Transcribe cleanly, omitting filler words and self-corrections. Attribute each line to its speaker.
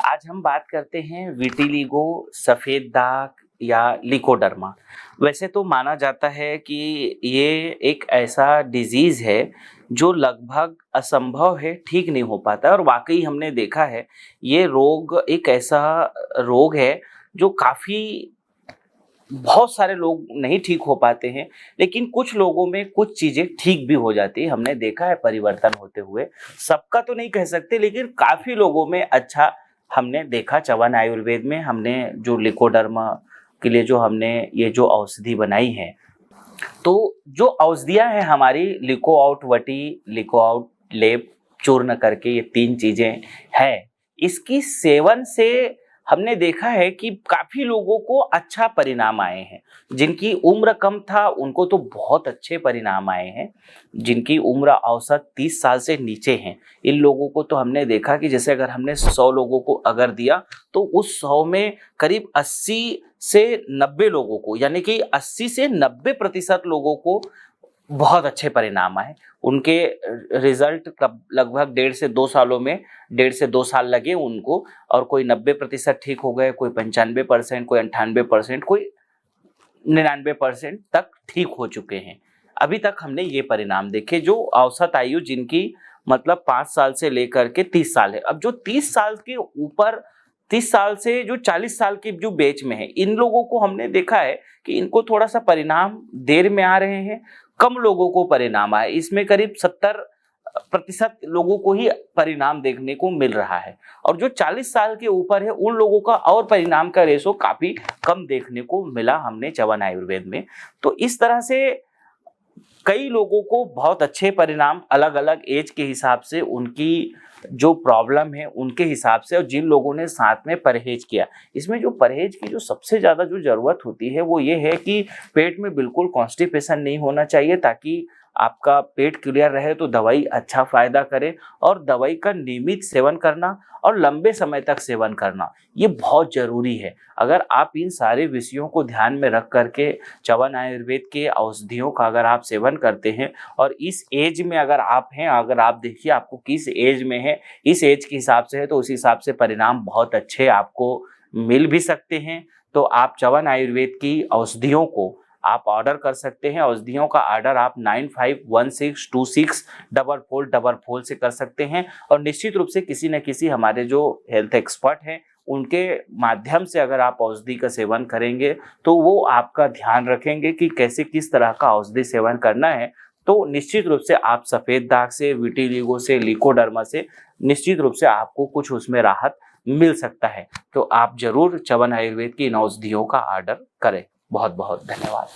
Speaker 1: आज हम बात करते हैं विटिलिगो, सफेद दाग या लिकोडर्मा। वैसे तो माना जाता है कि ये एक ऐसा डिजीज है जो लगभग असंभव है, ठीक नहीं हो पाता है। और वाकई हमने देखा है ये रोग एक ऐसा रोग है जो काफी बहुत सारे लोग नहीं ठीक हो पाते हैं, लेकिन कुछ लोगों में कुछ चीजें ठीक भी हो जाती है। हमने देखा है परिवर्तन होते हुए। सबका तो नहीं कह सकते, लेकिन काफी लोगों में अच्छा हमने देखा। चवन आयुर्वेद में हमने जो लिकोडर्मा के लिए जो हमने ये जो औषधि बनाई है, तो जो औषधियाँ हैं हमारी, लिको आउट वटी, लिको आउट लेप, चूर्ण करके, ये 3 चीजें हैं। इसकी सेवन से हमने देखा है कि काफी लोगों को अच्छा परिणाम आए हैं। जिनकी उम्र कम था उनको तो बहुत अच्छे परिणाम आए हैं। जिनकी उम्र औसत 30 साल से नीचे हैं, इन लोगों को तो हमने देखा कि जैसे अगर हमने 100 लोगों को अगर दिया, तो उस 100 में करीब 80 से 90 लोगों को, यानी कि 80 से 90% लोगों को बहुत अच्छे परिणाम आए। उनके रिजल्ट कब लगभग 1.5 से 2 सालों में, 1.5 से 2 साल लगे उनको, और कोई 90% ठीक हो गए, कोई 95%, कोई 98%, कोई 99% तक ठीक हो चुके हैं। अभी तक हमने ये परिणाम देखे। जो औसत आयु जिनकी मतलब 5 साल से लेकर के 30 साल है। अब जो 30 साल के ऊपर, 30 साल से जो 40 साल के जो बैच में है, इन लोगों को हमने देखा है कि इनको थोड़ा सा परिणाम देर में आ रहे हैं, कम लोगों को परिणाम आए। इसमें करीब 70% लोगों को ही परिणाम देखने को मिल रहा है, और जो 40 साल के ऊपर है उन लोगों का और परिणाम का रेशो काफी कम देखने को मिला हमने चवन आयुर्वेद में। तो इस तरह से कई लोगों को बहुत अच्छे परिणाम अलग अलग एज के हिसाब से, उनकी जो प्रॉब्लम है उनके हिसाब से, और जिन लोगों ने साथ में परहेज किया। इसमें जो परहेज की जो सबसे ज्यादा जो जरूरत होती है वो ये है कि पेट में बिल्कुल कॉन्स्टिपेशन नहीं होना चाहिए, ताकि आपका पेट क्लियर रहे। तो दवाई अच्छा फायदा करे, और दवाई का नियमित सेवन करना और लंबे समय तक सेवन करना ये बहुत जरूरी है। अगर आप इन सारे विषयों को ध्यान में रख करके चवन आयुर्वेद के औषधियों का अगर आप सेवन करते हैं, और इस एज में अगर आप हैं, अगर आप देखिए आपको किस एज में है, इस एज के हिसाब से है, तो उस हिसाब से परिणाम बहुत अच्छे आपको मिल भी सकते हैं। तो आप चवन आयुर्वेद की औषधियों को आप ऑर्डर कर सकते हैं। औषधियों का ऑर्डर आप 9516264444 से कर सकते हैं, और निश्चित रूप से किसी न किसी हमारे जो हेल्थ एक्सपर्ट हैं उनके माध्यम से अगर आप औषधि का सेवन करेंगे, तो वो आपका ध्यान रखेंगे कि कैसे किस तरह का औषधि सेवन करना है। तो निश्चित रूप से आप सफेद दाग से, विटिलिगो से, लिकोडर्मा से निश्चित रूप से आपको कुछ उसमें राहत मिल सकता है। तो आप जरूर चवन आयुर्वेद की इन औषधियों का ऑर्डर करें। बहुत बहुत धन्यवाद।